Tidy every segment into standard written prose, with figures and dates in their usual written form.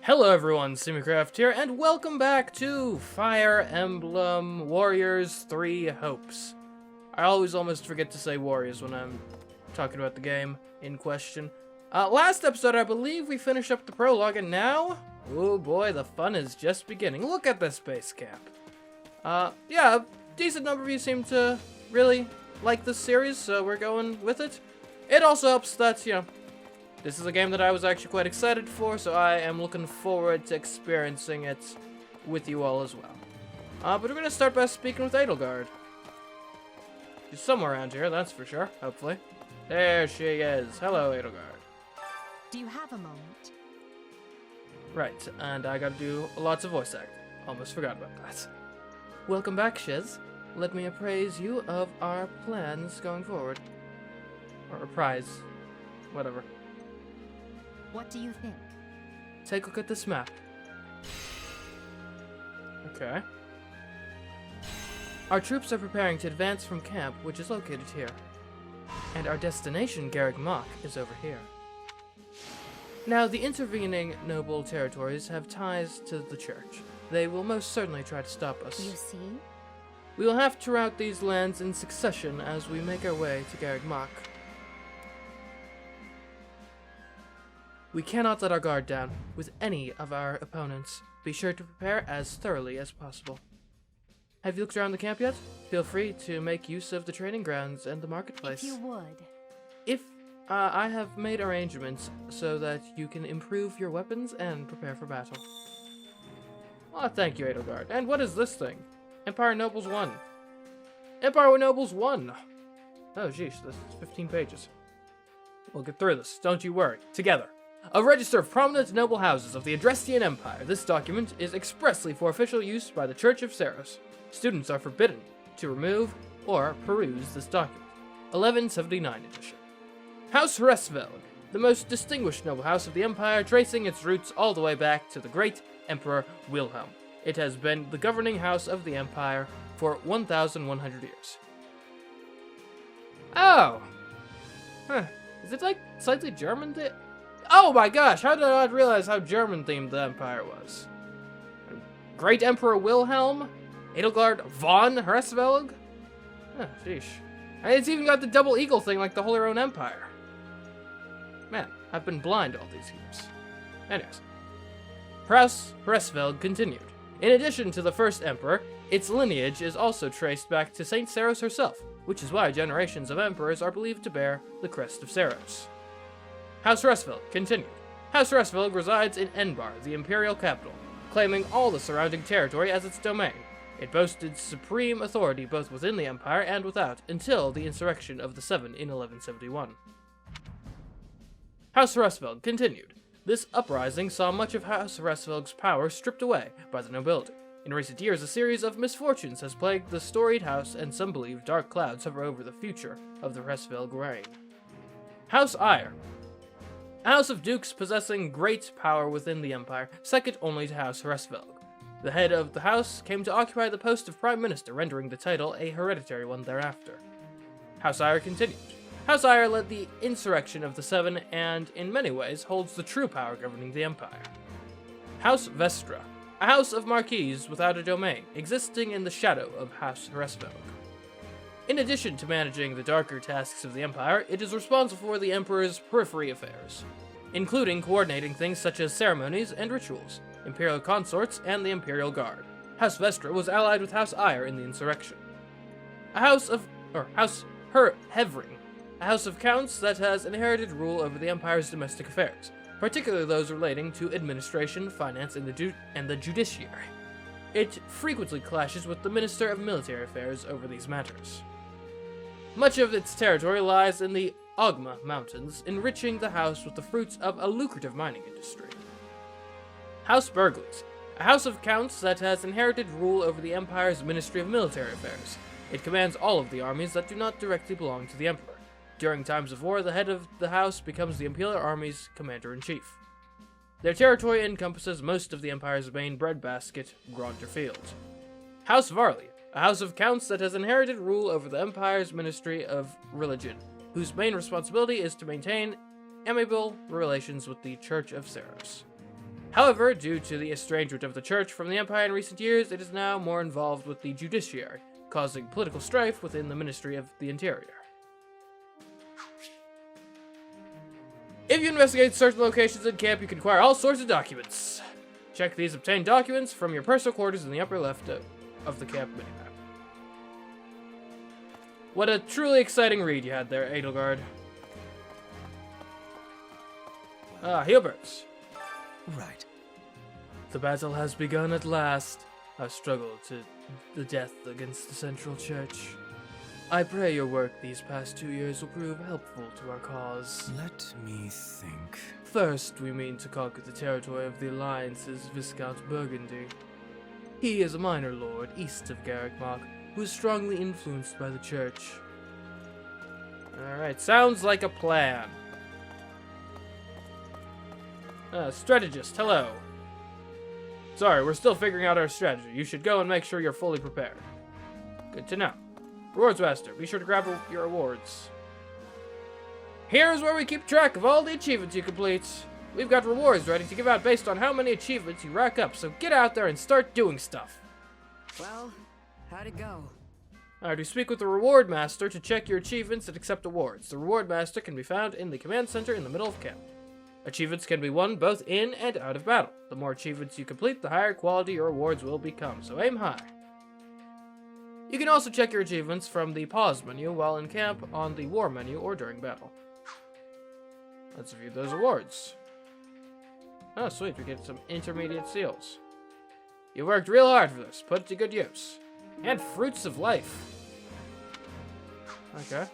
Hello everyone, CMeeCraft here, and welcome back to Fire Emblem Warriors 3 Hopes. I always almost forget to say Warriors when I'm talking about the game in question. Last episode, I believe we finished up the prologue, and now, oh boy, the fun is just beginning. Look at this base camp. Yeah, a decent number of you seem to really like this series, so we're going with it. It also helps that, this is a game that I was actually quite excited for, so I am looking forward to experiencing it with you all as well. But we're going to start by speaking with Edelgard. She's somewhere around here, that's for sure, hopefully. There she is. Hello, Edelgard. Do you have a moment? Right, and I gotta do lots of voice acting. Almost forgot about that. Welcome back, Shiz. Let me appraise you of our plans going forward. Or apprise. Whatever. What do you think? Take a look at this map. Okay. Our troops are preparing to advance from camp, which is located here. And our destination, Garreg Mach, is over here. Now, the intervening noble territories have ties to the church. They will most certainly try to stop us. You see? We will have to route these lands in succession as we make our way to Garreg Mach. We cannot let our guard down with any of our opponents. Be sure to prepare as thoroughly as possible. Have you looked around the camp yet? Feel free to make use of the training grounds and the marketplace. If you would. I have made arrangements so that you can improve your weapons and prepare for battle. Oh, thank you, Edelgard. And what is this thing? Empire Nobles 1. Empire Nobles 1! Oh, jeez, this is 15 pages. We'll get through this, don't you worry. Together. A register of prominent noble houses of the Adrestian Empire. This document is expressly for official use by the Church of Seiros. Students are forbidden to remove or peruse this document. 1179 edition. House Hresvelg, the most distinguished noble house of the Empire, tracing its roots all the way back to the great Emperor Wilhelm. It has been the governing house of the Empire for 1,100 years. Oh! Huh. Is it like slightly German? Oh my gosh, how did I not realize how German-themed the Empire was? Great Emperor Wilhelm? Edelgard von Hresvelg? Oh, sheesh. And it's even got the double eagle thing like the Holy Roman Empire. Man, I've been blind all these years. Anyways. House Hresvelg continued. In addition to the first emperor, its lineage is also traced back to Saint Seiros herself, which is why generations of emperors are believed to bear the crest of Seiros. House Hresvelg continued. House Hresvelg resides in Enbar, the imperial capital, claiming all the surrounding territory as its domain. It boasted supreme authority both within the empire and without, until the insurrection of the Seven in 1171. House Hresvelg continued. This uprising saw much of House Hresvelg's power stripped away by the nobility. In recent years, a series of misfortunes has plagued the storied house, and some believe dark clouds hover over the future of the Hresvelg reign. House Eyre. A house of dukes possessing great power within the empire, second only to House Hresvelg. The head of the house came to occupy the post of prime minister, rendering the title a hereditary one thereafter. House Eyre continued. House Eyre led the insurrection of the Seven and, in many ways, holds the true power governing the empire. House Vestra. A house of marquises without a domain, existing in the shadow of House Hresvelg. In addition to managing the darker tasks of the Empire, it is responsible for the Emperor's periphery affairs, including coordinating things such as ceremonies and rituals, Imperial consorts, and the Imperial Guard. House Vestra was allied with House Eyre in the insurrection. House Hevring, a house of counts that has inherited rule over the Empire's domestic affairs, particularly those relating to administration, finance, and the judiciary. It frequently clashes with the Minister of Military Affairs over these matters. Much of its territory lies in the Ogma Mountains, enriching the house with the fruits of a lucrative mining industry. House Burgundy, a house of counts that has inherited rule over the Empire's Ministry of Military Affairs. It commands all of the armies that do not directly belong to the Emperor. During times of war, the head of the house becomes the Imperial Army's commander-in-chief. Their territory encompasses most of the Empire's main breadbasket, Gronder Field. House Varley, a house of counts that has inherited rule over the Empire's Ministry of Religion, whose main responsibility is to maintain amiable relations with the Church of Seiros. However, due to the estrangement of the church from the Empire in recent years, it is now more involved with the judiciary, causing political strife within the Ministry of the Interior. If you investigate certain locations in camp, you can acquire all sorts of documents. Check these obtained documents from your personal quarters in the upper left of the camp minimap. What a truly exciting read you had there, Edelgard. Heelbirds. Right. The battle has begun at last. Our struggle to the death against the Central Church. I pray your work these past 2 years will prove helpful to our cause. Let me think. First, we mean to conquer the territory of the Alliance's Viscount Burgundy. He is a minor lord east of Garrickmach, who is strongly influenced by the church. Alright, sounds like a plan. Strategist, hello. Sorry, we're still figuring out our strategy. You should go and make sure you're fully prepared. Good to know. Rewards Master, be sure to grab your awards. Here's where we keep track of all the achievements you complete. We've got rewards ready to give out based on how many achievements you rack up, so get out there and start doing stuff. Well, how'd it go? Alright, we speak with the Reward Master to check your achievements and accept awards. The Reward Master can be found in the command center in the middle of camp. Achievements can be won both in and out of battle. The more achievements you complete, the higher quality your rewards will become, so aim high. You can also check your achievements from the pause menu while in camp, on the war menu, or during battle. Let's view those awards. Oh, sweet, we get some intermediate seals. You worked real hard for this, put it to good use. And fruits of life. Okay.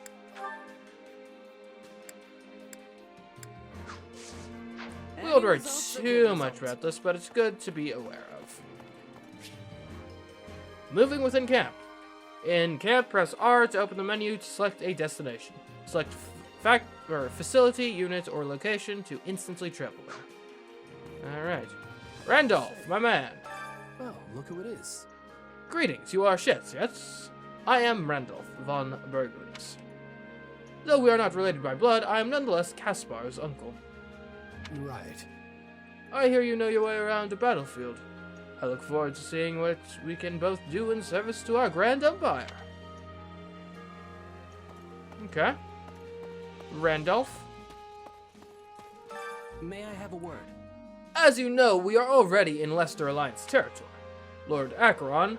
We won't worry too much about this, but it's good to be aware of. Moving within camp. In camp, press R to open the menu to select a destination. Select facility, unit, or location to instantly travel there. Alright. Randolph, my man. Well, look who it is. Greetings, you are Shetz, yes? I am Randolph von Burgundy. Though we are not related by blood, I am nonetheless Caspar's uncle. Right. I hear you know your way around the battlefield. I look forward to seeing what we can both do in service to our grand empire. Okay. Randolph? May I have a word? As you know, we are already in Leicester Alliance territory. Lord Acheron,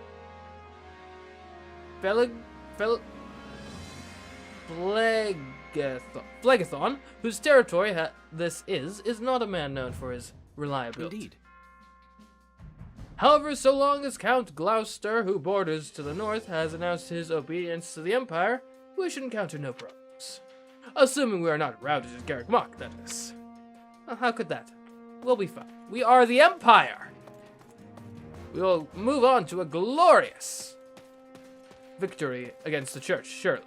Phlegathon, whose territory this is not a man known for his reliability. Indeed. However, so long as Count Gloucester, who borders to the north, has announced his obedience to the Empire, we should encounter no problems. Assuming we are not routed at Garrickmach, that is. How could that? We'll be fine. We are the Empire! We will move on to a glorious victory against the Church, surely.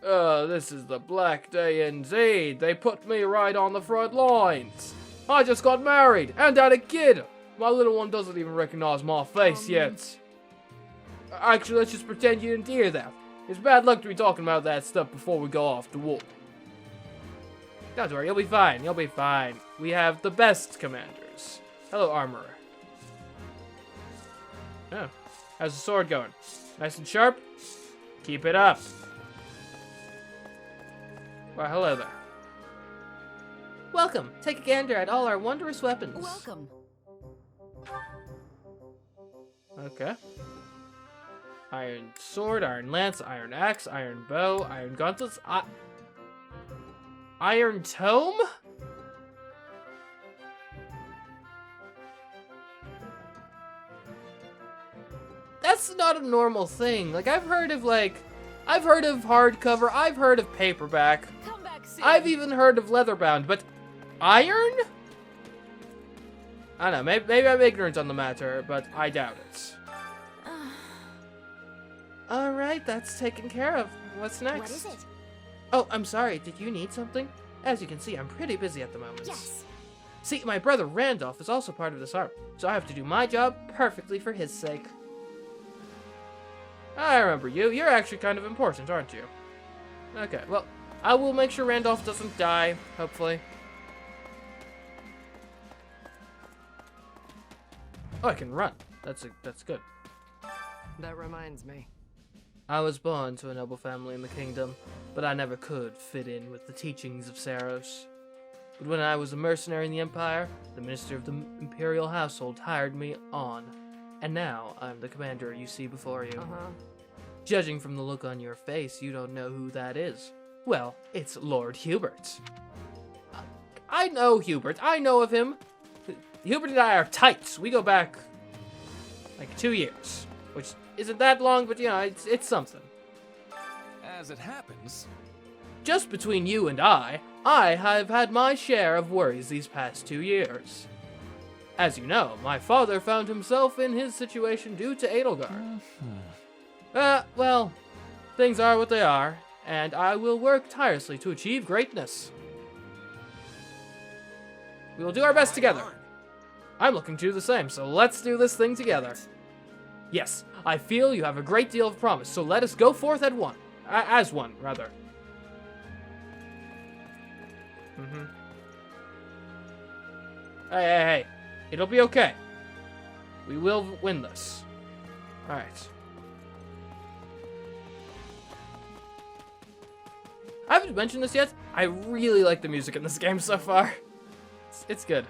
This is the black day indeed. They put me right on the front lines. I just got married and had a kid. My little one doesn't even recognize my face yet. Actually, let's just pretend you didn't hear that. It's bad luck to be talking about that stuff before we go off to war. Don't worry, you'll be fine. You'll be fine. We have the best commanders. Hello, Armorer. Oh, how's the sword going? Nice and sharp? Keep it up. Well, hello there. Welcome. Take a gander at all our wondrous weapons. Welcome. Okay. Iron sword, iron lance, iron axe, iron bow, iron gauntlets, iron tome? That's not a normal thing. Like, I've heard of hardcover, I've heard of paperback, Come back soon. I've even heard of leatherbound, but iron? I don't know, maybe I'm ignorant on the matter, but I doubt it. Alright, that's taken care of. What's next? What is it? Oh, I'm sorry, did you need something? As you can see, I'm pretty busy at the moment. Yes. See, my brother Randolph is also part of this army, so I have to do my job perfectly for his sake. I remember you. You're actually kind of important, aren't you? Okay, well, I will make sure Randolph doesn't die, hopefully. Oh, I can run. That's good. That reminds me. I was born to a noble family in the kingdom, but I never could fit in with the teachings of Saros. But when I was a mercenary in the Empire, the minister of the imperial household hired me on, and now I'm the commander you see before you. Judging from the look on your face, you don't know who that is. Well, it's Lord Hubert. I know Hubert. I know of him. Hubert and I are tights. We go back like 2 years, which isn't that long, but you know, it's something. As it happens, Just between you and I have had my share of worries these past 2 years. As you know, my father found himself in his situation due to Edelgard. Well, things are what they are, and I will work tirelessly to achieve greatness. We will do our best together. I'm looking to do the same, so let's do this thing together. Yes, I feel you have a great deal of promise, so let us go forth as one. Hey. It'll be okay. We will win this. Alright. I haven't mentioned this yet. I really like the music in this game so far. It's good.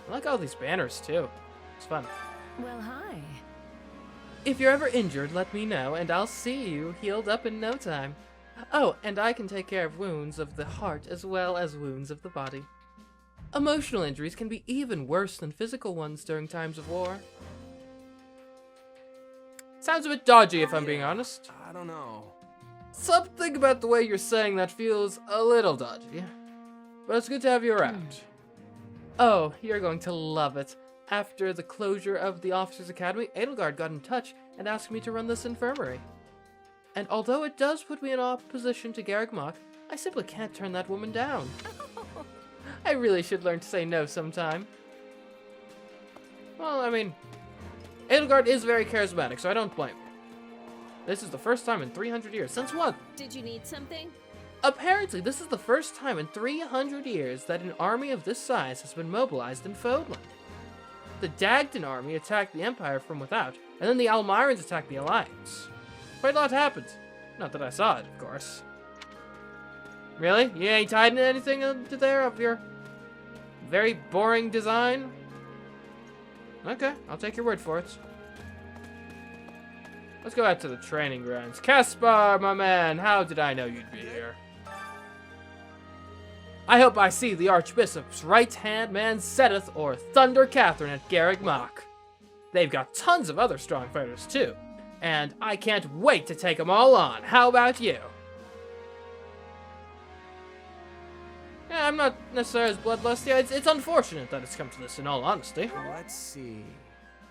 I like all these banners too. It's fun. Well, hi. If you're ever injured, let me know, and I'll see you healed up in no time. Oh, and I can take care of wounds of the heart as well as wounds of the body. Emotional injuries can be even worse than physical ones during times of war. Sounds a bit dodgy if I'm being honest. I don't know. Something about the way you're saying that feels a little dodgy. But it's good to have you around. Oh, you're going to love it. After the closure of the Officers' Academy, Edelgard got in touch and asked me to run this infirmary. And although it does put me in opposition to Garrick Mach, I simply can't turn that woman down. I really should learn to say no sometime. Well, I mean, Edelgard is very charismatic, so I don't blame her. This is the first time in 300 years. Since what? Did you need something? Apparently, this is the first time in 300 years that an army of this size has been mobilized in Fodlan. The Dagden army attacked the Empire from without, and then the Almirans attacked the Alliance. Quite a lot happened. Not that I saw it, of course. Really? You ain't hiding anything into there of your very boring design? Okay, I'll take your word for it. Let's go out to the training grounds. Caspar, my man, how did I know you'd be here? I hope I see the Archbishop's right-hand man Sedith or Thunder Catherine at Garrick Mach. They've got tons of other strong fighters too, and I can't wait to take them all on. How about you? Yeah, I'm not necessarily as bloodlusty. It's unfortunate that it's come to this, in all honesty. Let's see.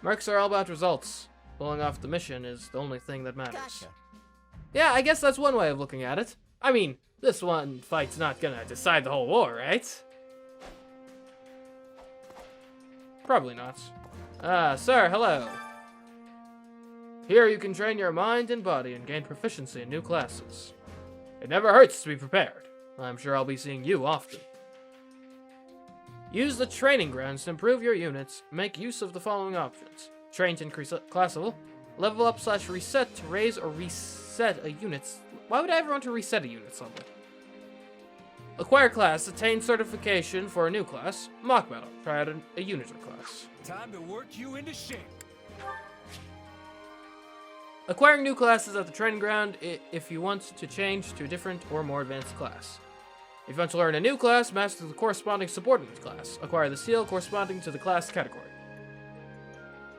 Mercs are all about results. Pulling off the mission is the only thing that matters. Gotcha. Yeah, I guess that's one way of looking at it. I mean, this one fight's not gonna decide the whole war, right? Probably not. Sir, hello. Here you can train your mind and body and gain proficiency in new classes. It never hurts to be prepared. I'm sure I'll be seeing you often. Use the training grounds to improve your units. Make use of the following options. Train to increase class level up / reset to raise or reset a unit's... Why would I ever want to reset a unit's level? Acquire class, attain certification for a new class. Mock battle, try out a unit or class. Time to work you into shape. Acquiring new classes at the training ground if you want to change to a different or more advanced class. If you want to learn a new class, master the corresponding subordinate class. Acquire the seal corresponding to the class category.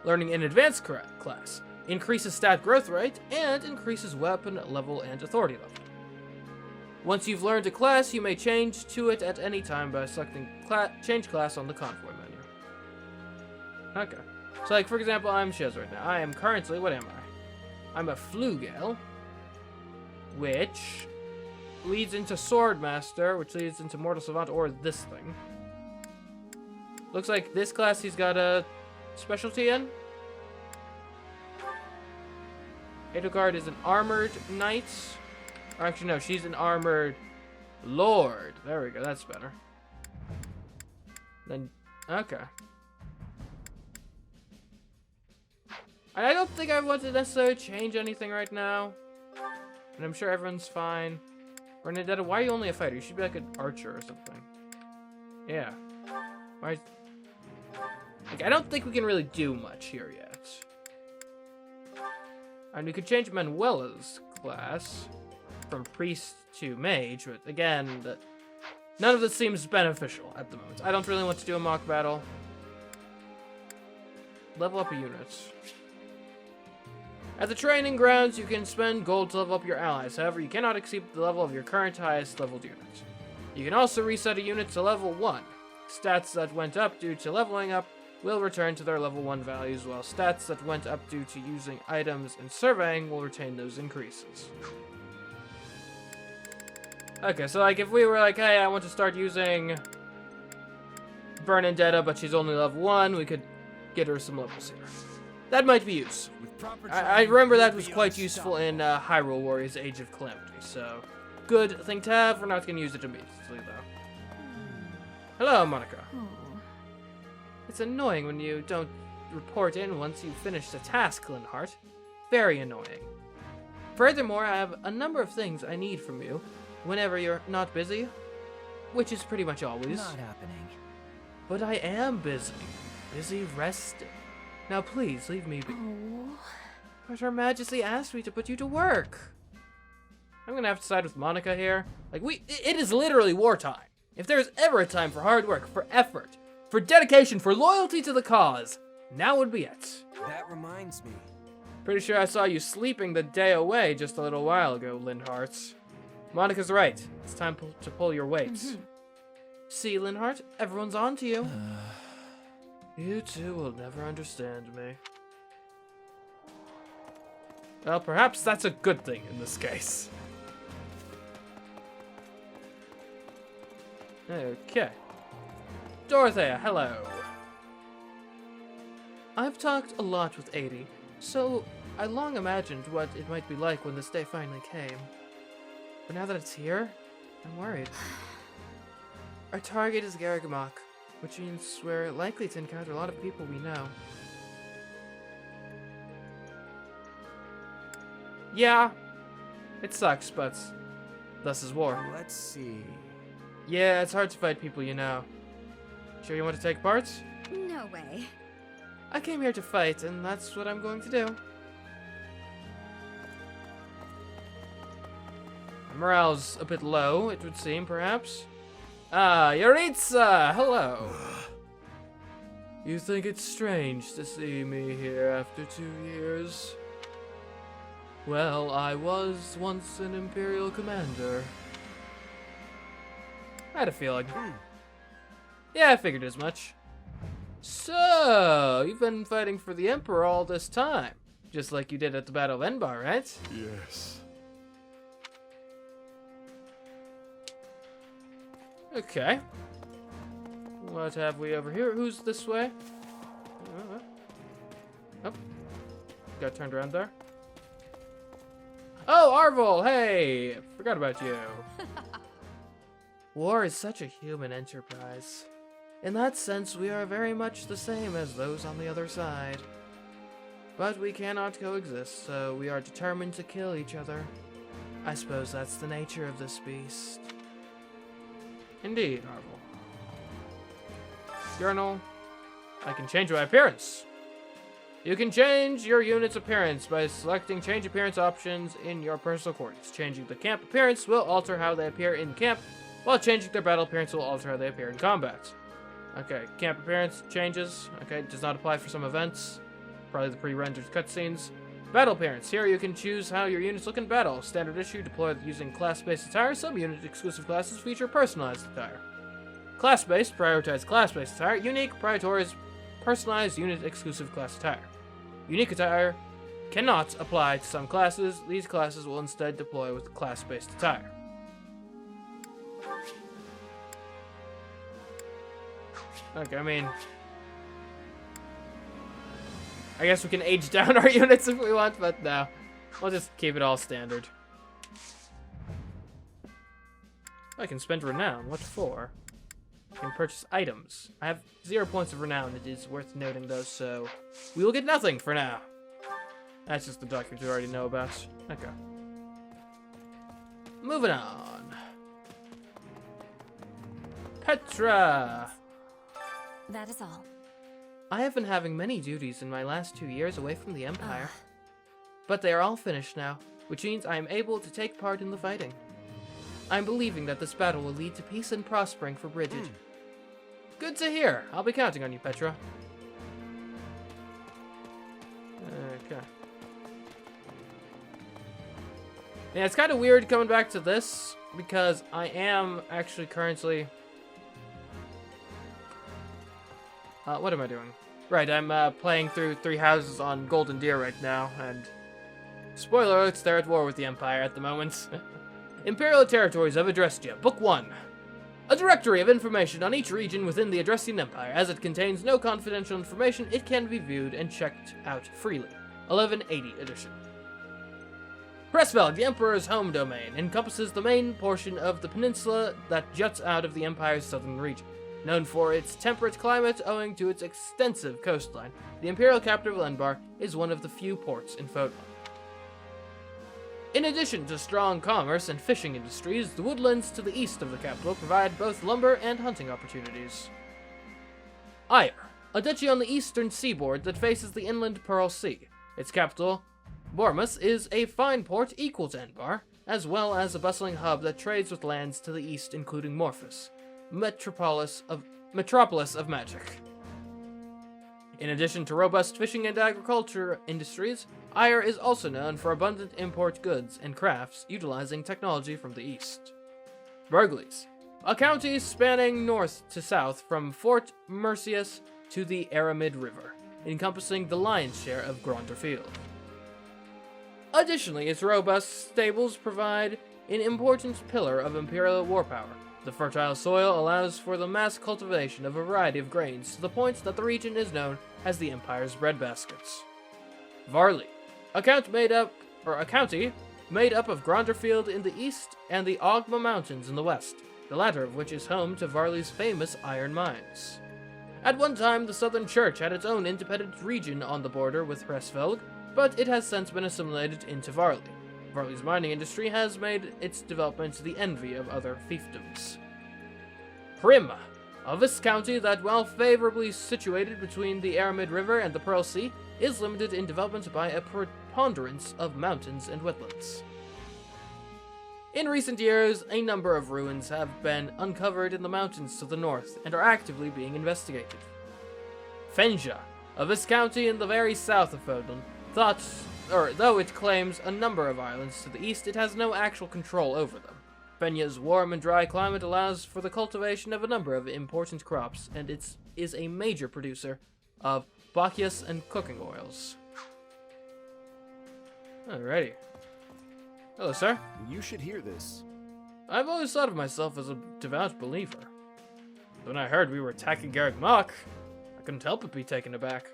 Learning an advanced class increases stat growth rate and increases weapon level and authority level. Once you've learned a class, you may change to it at any time by selecting change class on the convoy menu. Okay. So, like, for example, I'm Shez right now. I am currently, what am I? I'm a Flugel, which leads into Swordmaster, which leads into Mortal Savant, or this thing. Looks like this class he's got a specialty in. Edelgard is an armored knight. Or actually, no, she's an armored lord. There we go, that's better. Then, okay. I don't think I want to necessarily change anything right now. And I'm sure everyone's fine. Bernadetta, why are you only a fighter? You should be like an archer or something. Yeah. Why? Like, I don't think we can really do much here yet. And we could change Manuela's class from priest to mage, but again, none of this seems beneficial at the moment. I don't really want to do a mock battle. Level up a unit. At the training grounds, you can spend gold to level up your allies. However, you cannot exceed the level of your current highest leveled unit. You can also reset a unit to level 1. Stats that went up due to leveling up will return to their level 1 values, while stats that went up due to using items and surveying will retain those increases. Okay, so like if we were like, hey, I want to start using Bernadetta, but she's only level 1, we could get her some levels here. That might be useful. I remember that was quite useful in Hyrule Warriors Age of Calamity, so good thing to have. We're not going to use it immediately, though. Hello, Monica. Oh. It's annoying when you don't report in once you've finished a task, Linhardt. Very annoying. Furthermore, I have a number of things I need from you whenever you're not busy, which is pretty much always. Not happening. But I am busy. Busy resting. Now please, leave me be. Oh. But Her Majesty asked me to put you to work. I'm gonna have to side with Monica here. Like, it is literally wartime. If there's ever a time for hard work, for effort, for dedication, for loyalty to the cause, now would be it. That reminds me. Pretty sure I saw you sleeping the day away just a little while ago, Linhardt. Monica's right. It's time to pull your weight. See, Linhardt, everyone's on to you. You two will never understand me. Well, perhaps that's a good thing in this case. Okay. Dorothea, hello. I've talked a lot with Adi, so I long imagined what it might be like when this day finally came. But now that it's here, I'm worried. Our target is Gargamok, which means we're likely to encounter a lot of people we know. Yeah, it sucks, but thus is war. Let's see. Yeah, it's hard to fight people you know. Sure you want to take part? No way. I came here to fight, and that's what I'm going to do. Morale's a bit low, it would seem, perhaps. Ah, Yaritza! Hello! You think it's strange to see me here after 2 years? Well, I was once an Imperial commander. I had a feeling. Yeah, I figured as much. So, you've been fighting for the Emperor all this time. Just like you did at the Battle of Enbar, right? Yes. Okay. What have we over here? Who's this way? Oh. Got turned around there. Oh, Arvel! Hey! Forgot about you. War is such a human enterprise. In that sense, we are very much the same as those on the other side. But we cannot coexist, so we are determined to kill each other. I suppose that's the nature of this beast. Indeed, Arvel. Journal. I can change my appearance. You can change your unit's appearance by selecting change appearance options in your personal coordinates. Changing the camp appearance will alter how they appear in camp, while changing their battle appearance will alter how they appear in combat. Okay, camp appearance changes. Okay, does not apply for some events. Probably the pre-rendered cutscenes. Battle appearance. Here you can choose how your units look in battle. Standard issue, deployed using class-based attire. Some unit-exclusive classes feature personalized attire. Class-based, prioritize class-based attire. Unique, prioritize personalized unit-exclusive class attire. Unique attire cannot apply to some classes. These classes will instead deploy with class-based attire. Okay, I mean, I guess we can age down our units if we want, but no. We'll just keep it all standard. I can spend renown. What for? I can purchase items. I have 0 points of renown. It is worth noting, though, so we will get nothing for now. That's just the document you already know about. Okay. Moving on. Petra! That is all. I have been having many duties in my last 2 years away from the Empire. But they are all finished now, which means I am able to take part in the fighting. I am believing that this battle will lead to peace and prospering for Bridget. Good to hear. I'll be counting on you, Petra. Okay. Yeah, it's kind of weird coming back to this, because I am actually currently... what am I doing? Right, I'm playing through Three Houses on Golden Deer right now, and... Spoiler alerts, they're at war with the Empire at the moment. Imperial territories have addressed you. Book 1. A directory of information on each region within the addressing empire. As it contains no confidential information, it can be viewed and checked out freely. 1180 edition. Pressveld, the Emperor's home domain, encompasses the main portion of the peninsula that juts out of the Empire's southern region. Known for its temperate climate owing to its extensive coastline, the Imperial capital of Lenbar is one of the few ports in Fodlan. In addition to strong commerce and fishing industries, the woodlands to the east of the capital provide both lumber and hunting opportunities. Ayr, a duchy on the eastern seaboard that faces the inland Pearl Sea. Its capital, Bormus, is a fine port equal to Enbar, as well as a bustling hub that trades with lands to the east including Morphus, metropolis of magic. In addition to robust fishing and agriculture industries, Ayr is also known for abundant import goods and crafts utilizing technology from the east. Burgundy, a county spanning north to south from Fort Mercius to the Aramid River, encompassing the lion's share of Gronderfield. Additionally, its robust stables provide an important pillar of imperial war power. The fertile soil allows for the mass cultivation of a variety of grains to the point that the region is known as the Empire's breadbaskets. Varley, a county made up of Gronderfield in the east and the Ogma Mountains in the west, the latter of which is home to Varley's famous iron mines. At one time, the Southern Church had its own independent region on the border with Pressvelg, but it has since been assimilated into Varley. Varley's mining industry has made its development the envy of other fiefdoms. Prim, a viscounty that, while favorably situated between the Aramid River and the Pearl Sea, is limited in development by a preponderance of mountains and wetlands. In recent years, a number of ruins have been uncovered in the mountains to the north and are actively being investigated. Fenja, a viscounty in the very south of Fodlan, though it claims a number of islands to the east, it has no actual control over them. Fenja's warm and dry climate allows for the cultivation of a number of important crops, and it is a major producer of bacchus and cooking oils. Alrighty. Hello, sir. You should hear this. I've always thought of myself as a devout believer. When I heard we were attacking Garrick Mach, I couldn't help but be taken aback.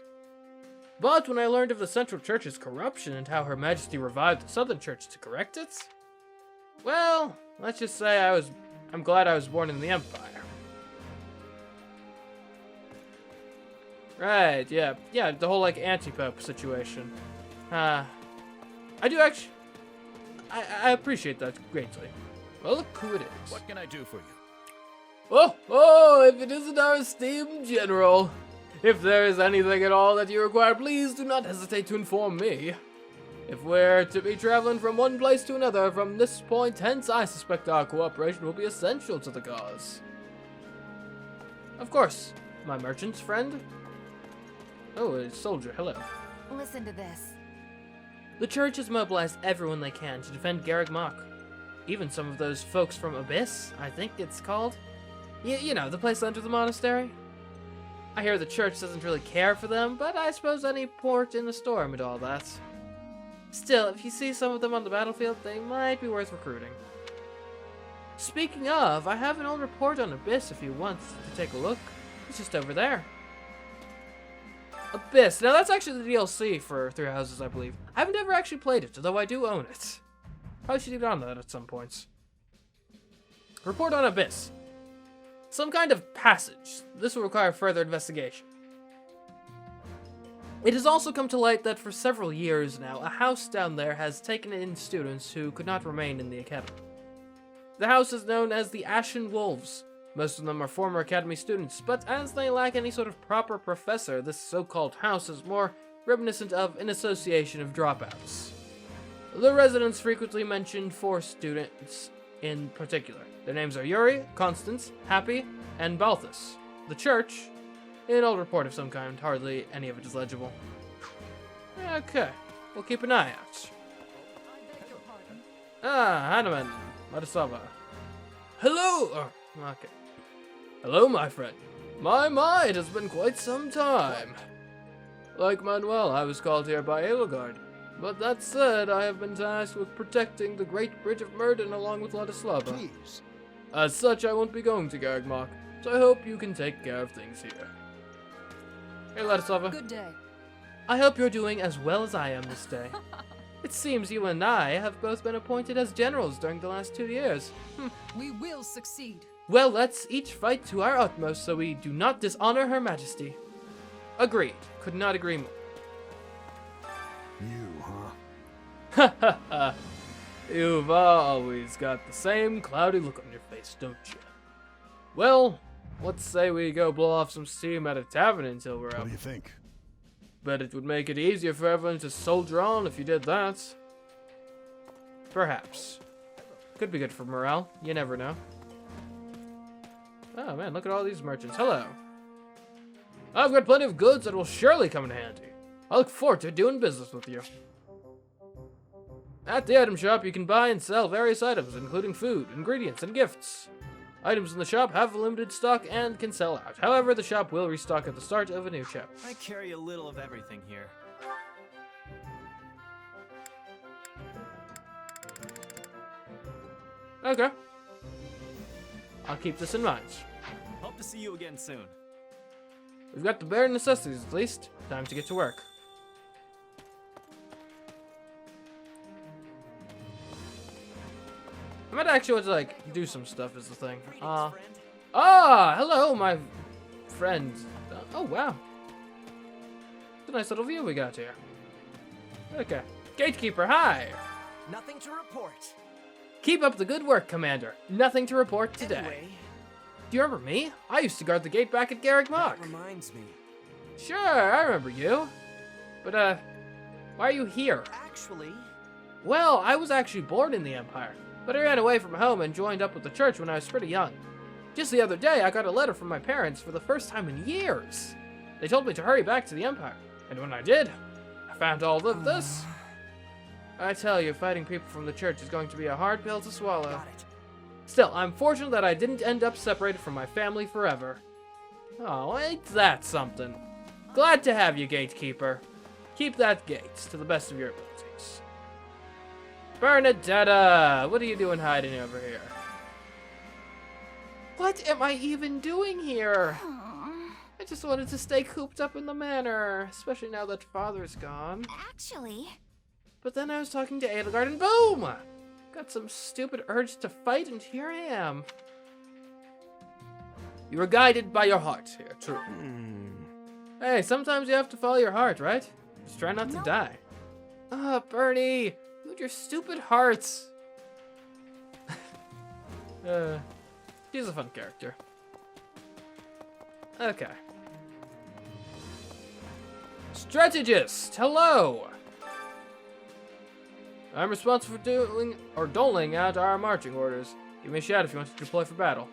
But when I learned of the Central Church's corruption and how Her Majesty revived the Southern Church to correct it, well, let's just say I'm glad I was born in the Empire. Right, yeah, the whole, anti-pope situation. I appreciate that greatly. Well, look who it is. What can I do for you? Oh, if it isn't our esteemed general. If there is anything at all that you require, please do not hesitate to inform me. If we're to be traveling from one place to another from this point hence, I suspect our cooperation will be essential to the cause. Of course, my merchant friend. Oh, a soldier, hello. Listen to this. The church has mobilized everyone they can to defend Garrick Mach. Even some of those folks from Abyss, I think it's called. You know, the place under the monastery. I hear the church doesn't really care for them, but I suppose any port in the storm and all that. Still, if you see some of them on the battlefield, they might be worth recruiting. Speaking of, I have an old report on Abyss if you want to take a look. It's just over there. Abyss. Now that's actually the DLC for Three Houses, I believe. I haven't ever actually played it, though I do own it. Probably should get on that at some points. Report on Abyss. Some kind of passage. This will require further investigation. It has also come to light that for several years now, a house down there has taken in students who could not remain in the academy. The house is known as the Ashen Wolves. Most of them are former academy students, but as they lack any sort of proper professor, this so-called house is more reminiscent of an association of dropouts. The residents frequently mention 4 students in particular. Their names are Yuri, Constance, Happy, and Balthus. The church, an old report of some kind, hardly any of it is legible. Okay, we'll keep an eye out. Hanuman, Madasava. Hello! Oh, okay. Hello, my friend. My, it has been quite some time. Like Manuel, I was called here by Edelgard. But that said, I have been tasked with protecting the Great Bridge of Murden along with Ladislava. Please. As such, I won't be going to Gargmach, so I hope you can take care of things here. Hey, Ladislava. Good day. I hope you're doing as well as I am this day. It seems you and I have both been appointed as generals during the last 2 years. We will succeed. Well, let's each fight to our utmost so we do not dishonor Her Majesty. Agreed. Could not agree more. You, huh? Ha ha ha. You've always got the same cloudy look on your face, don't you? Well, let's say we go blow off some steam at a tavern until we're What up. do you think? Bet it would make it easier for everyone to soldier on if you did that. Perhaps. Could be good for morale. You never know. Oh man, look at all these merchants. Hello. I've got plenty of goods that will surely come in handy. I look forward to doing business with you. At the item shop, you can buy and sell various items, including food, ingredients, and gifts. Items in the shop have limited stock and can sell out. However, the shop will restock at the start of a new chapter. I carry a little of everything here. Okay. I'll keep this in mind. Hope to see you again soon. We've got the bare necessities, at least. Time to get to work. I might actually want to, like, do some stuff is the thing. Hello, my friend. Oh, wow. It's a nice little view we got here. Okay. Gatekeeper, hi. Nothing to report. Keep up the good work, Commander. Nothing to report today. Anyway, Do you remember me? I used to guard the gate back at Garreg-Mach. That reminds me. Sure, I remember you. But, why are you here? actually, Well, I was actually born in the Empire, but I ran away from home and joined up with the church when I was pretty young. Just the other day, I got a letter from my parents for the first time in years. They told me to hurry back to the Empire, and when I did, I found all of this. I tell you, fighting people from the church is going to be a hard pill to swallow. got it. Still, I'm fortunate that I didn't end up separated from my family forever. Oh, ain't that something? Glad to have you, Gatekeeper. Keep that gate to the best of your abilities. Bernadetta, what are you doing hiding over here? What am I even doing here? I just wanted to stay cooped up in the manor, especially now that Father's gone. Actually, But then I was talking to Edelgard and boom! Got some stupid urge to fight and here I am. You were guided by your heart here, true. Hey, sometimes you have to follow your heart, right? Just try not to die. Bernie! You and your stupid hearts! She's a fun character. Okay. Strategist! Hello! I'm responsible for doling out our marching orders. Give me a shout if you want to deploy for battle.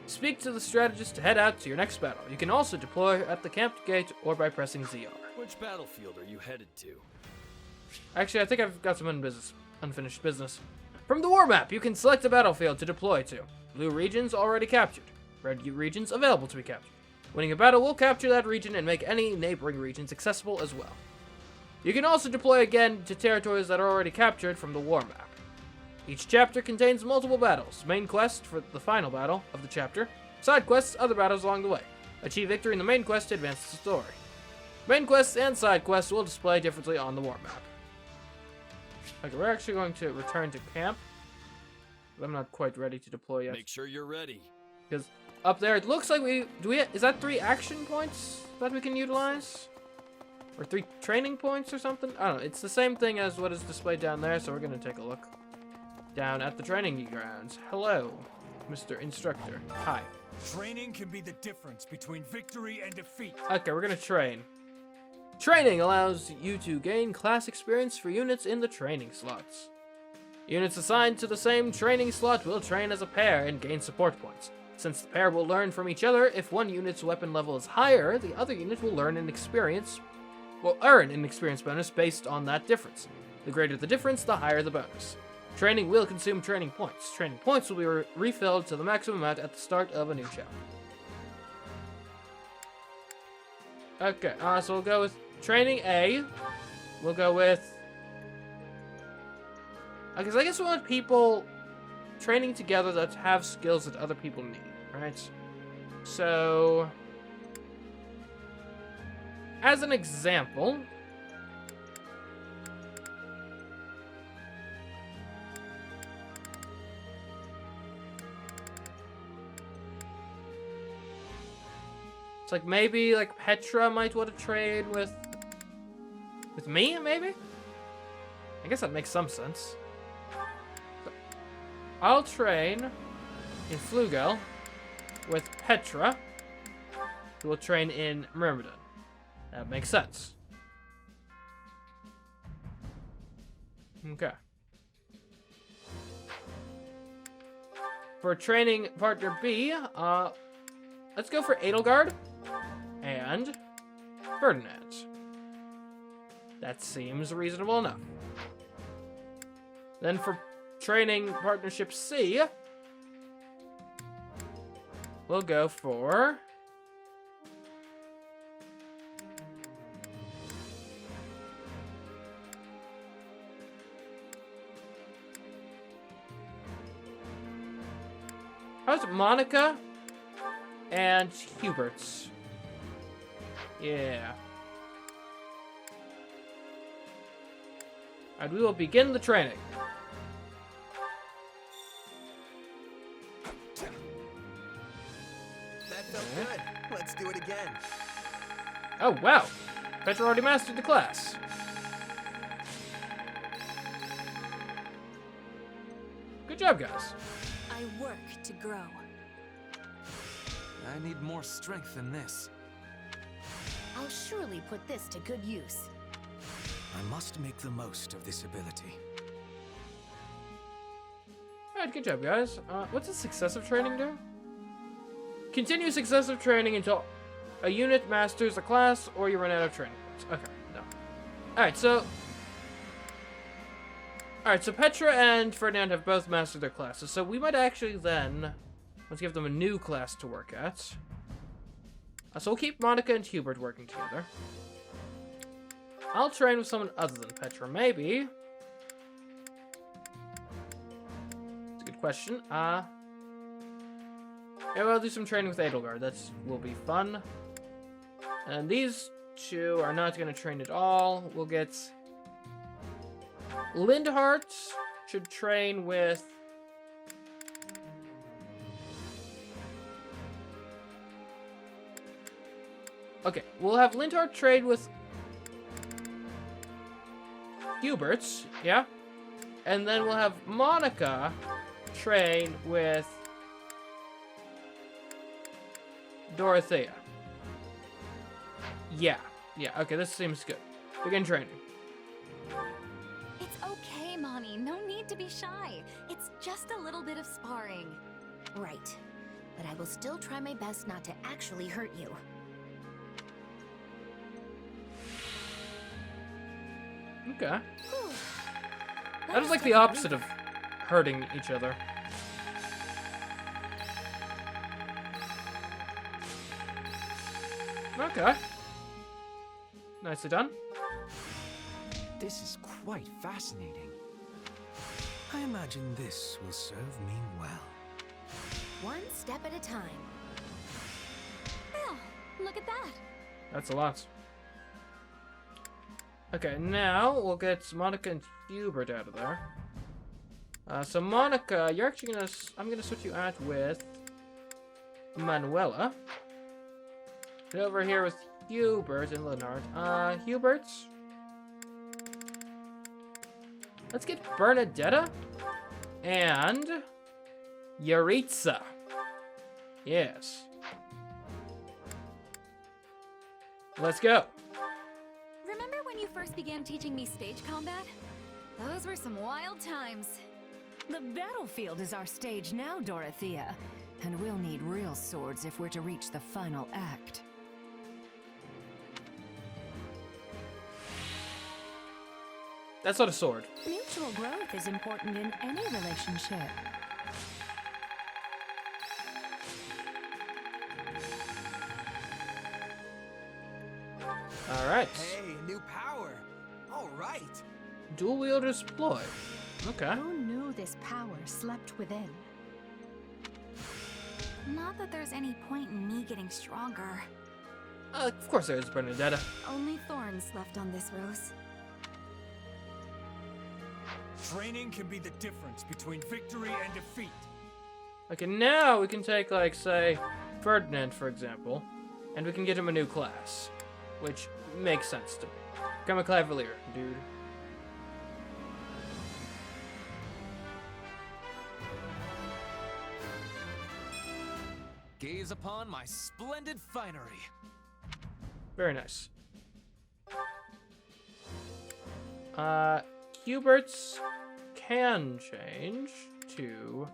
Speak to the strategist to head out to your next battle. You can also deploy at the camp gate or by pressing ZR. Which battlefield are you headed to? Actually, I think I've got some unfinished business. From the war map, you can select a battlefield to deploy to. Blue regions already captured. Red regions available to be captured. Winning a battle will capture that region and make any neighboring regions accessible as well. You can also deploy again to territories that are already captured from the war map. Each chapter contains multiple battles, main quest for the final battle of the chapter, side quests, other battles along the way. Achieve victory in the main quest to advance the story. Main quests and side quests will display differently on the war map. Okay, we're actually going to return to camp. I'm not quite ready to deploy yet. Make sure you're ready. Because up there, it looks like is that 3 action points that we can utilize? Or 3 training points or something? I don't know. It's the same thing as what is displayed down there, so we're going to take a look. Down at the training grounds. Hello, Mr. Instructor. Hi. Training can be the difference between victory and defeat. Okay, we're going to train. Training allows you to gain class experience for units in the training slots. Units assigned to the same training slot will train as a pair and gain support points. Since the pair will learn from each other, if one unit's weapon level is higher, the other unit will earn an experience bonus based on that difference. The greater the difference, the higher the bonus. Training will consume training points. Training points will be refilled to the maximum amount at the start of a new chapter. Okay, so we'll go with training A. We'll go with... Because I guess we want people training together that have skills that other people need, right? So... As an example... It's like maybe like Petra might want to trade with me, maybe? I guess that makes some sense. So I'll train in Flugel with Petra, who will train in Myrmidon. That makes sense. Okay. For training partner B, let's go for Edelgard and Ferdinand. That seems reasonable enough. Then for training partnership C, we'll go for... How's Monica and Hubert's? Yeah. And we will begin the training. That felt good. Let's do it again. Oh, wow. Petra already mastered the class. Good job, guys. I work to grow. I need more strength than this. I'll surely put this to good use. I must make the most of this ability. Alright, good job, guys. What's a successive training do? Continue successive training until a unit masters a class or you run out of training points. Okay, no. Alright, so Petra and Ferdinand have both mastered their classes, so we might actually then... Let's give them a new class to work at. So we'll keep Monica and Hubert working together. I'll train with someone other than Petra, maybe. That's a good question. Yeah, I'll do some training with Edelgard. That will be fun. And these two are not going to train at all. We'll get... Lindhart should train with... Okay, we'll have Lindhart trade with Hubert's, yeah? And then we'll have Monica train with Dorothea. Yeah, okay, this seems good. Begin training. It's okay, Mommy. No need to be shy. It's just a little bit of sparring. Right. But I will still try my best not to actually hurt you. Okay. That is like the opposite of hurting each other. Okay. Nicely done. This is quite fascinating. I imagine this will serve me well. One step at a time. Well, look at that. That's a lot. Okay, now we'll get Monica and Hubert out of there. So Monica, you're actually gonna... I'm gonna switch you out with Manuela. And over here with Hubert and Leonard. Hubert? Let's get Bernadetta and Yaritza. Yes. Let's go. Remember when you first began teaching me stage combat? Those were some wild times. The battlefield is our stage now, Dorothea. And we'll need real swords if we're to reach the final act. That's not a sword. Mutual growth is important in any relationship. Alright. Hey, new power. All right. Dual wielders deploy. Okay. Who knew this power slept within? Not that there's any point in me getting stronger. Of course there is, Bernadetta. Only thorns left on this rose. Training can be the difference between victory and defeat. Okay, now we can take, like, say, Ferdinand, for example, and we can get him a new class, which makes sense to me. Become a Cavalier, dude. Gaze upon my splendid finery. Very nice. Hubert's can change to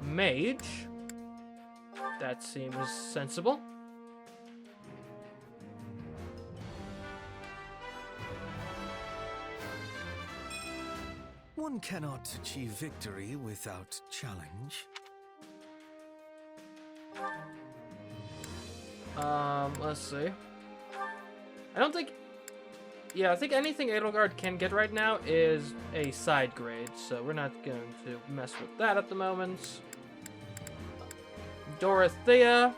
Mage. That seems sensible. One cannot achieve victory without challenge. Let's see. I don't think... Yeah, I think anything Edelgard can get right now is a side grade, so we're not going to mess with that at the moment. Dorothea.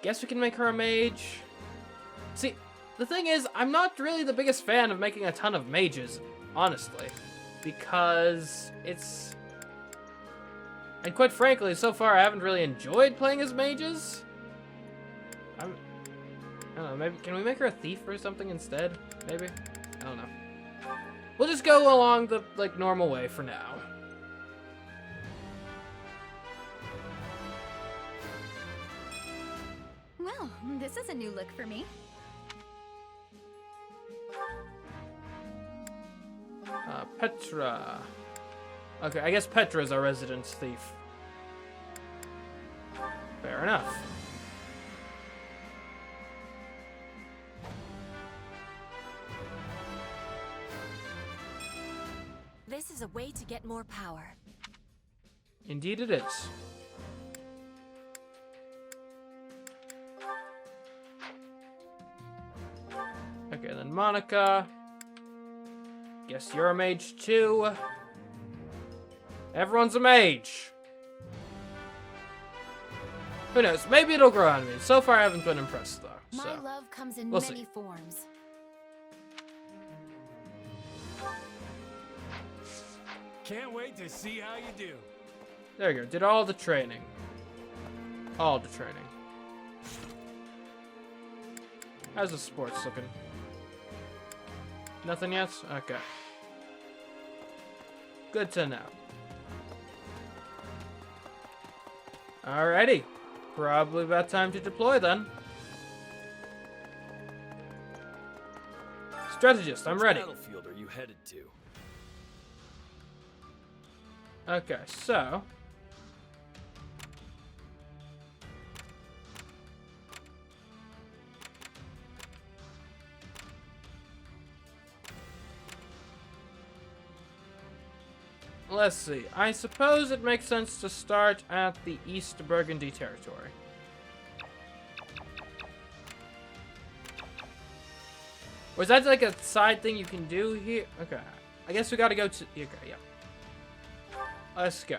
Guess we can make her a mage. See, the thing is, I'm not really the biggest fan of making a ton of mages, honestly. Because it's... And quite frankly, so far I haven't really enjoyed playing as mages. I don't know, maybe, can we make her a thief or something instead? Maybe? I don't know. We'll just go along the, like, normal way for now. Well, this is a new look for me. Petra. Okay, I guess Petra's our resident thief. Fair enough. This is a way to get more power. Indeed it is. Okay, then Monica. Guess you're a mage too. Everyone's a mage. Who knows? Maybe it'll grow on me. So far I haven't been impressed though. My So love comes in we'll many see. forms. Can't wait to see how you do. There you go. Did all the training. All the training. How's the sports looking? Nothing yet? Okay. Good to know. Alrighty. Probably about time to deploy then. Strategist, I'm Which ready. battlefield are you headed to? Okay, so... Let's see. I suppose it makes sense to start at the East Burgundy territory. Or is that like a side thing you can do here? Okay. I guess we gotta go to... Okay, yeah. Let's go.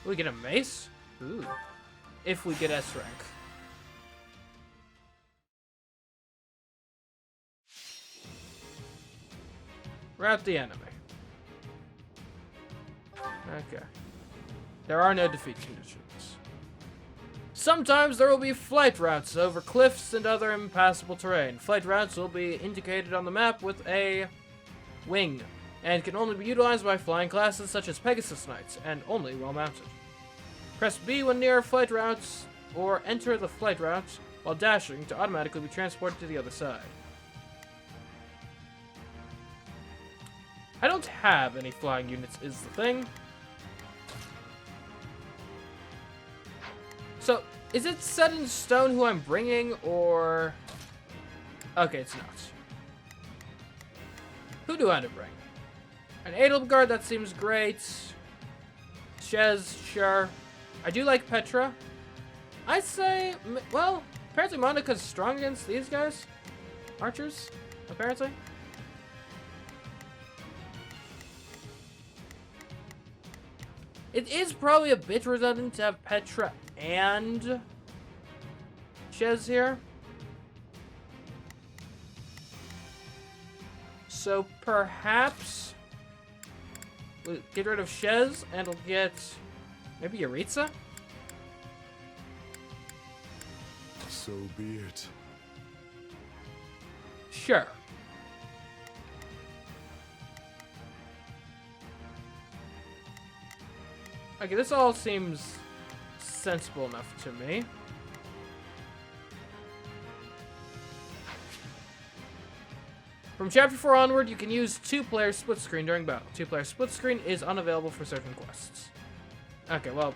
We get a mace? Ooh. If we get S rank. Rout the enemy. Okay. There are no defeat conditions. Sometimes there will be flight routes over cliffs and other impassable terrain. Flight routes will be indicated on the map with a wing, and can only be utilized by flying classes such as Pegasus Knights, and only while mounted. Press B when near flight routes, or enter the flight route while dashing to automatically be transported to the other side. I don't have any flying units is the thing. So, is it set in stone who I'm bringing, or... Okay, it's not. Who do I want to bring? An Edelgard, that seems great. Shez, sure. I do like Petra. I'd say, well, apparently Monica's strong against these guys. Archers, apparently. It is probably a bit redundant to have Petra and Shez here. So perhaps we'll get rid of Shez and we'll get maybe Yaritza? So be it. Sure. Okay, this all seems sensible enough to me. From Chapter 4 onward, you can use 2-player split screen during battle. 2-player split screen is unavailable for certain quests. Okay, well,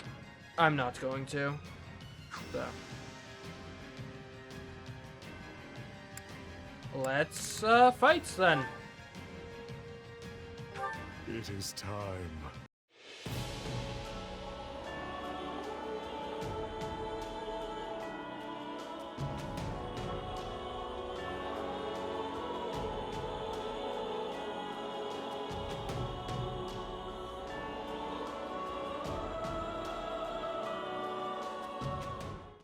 I'm not going to. So. Let's fight then. It is time.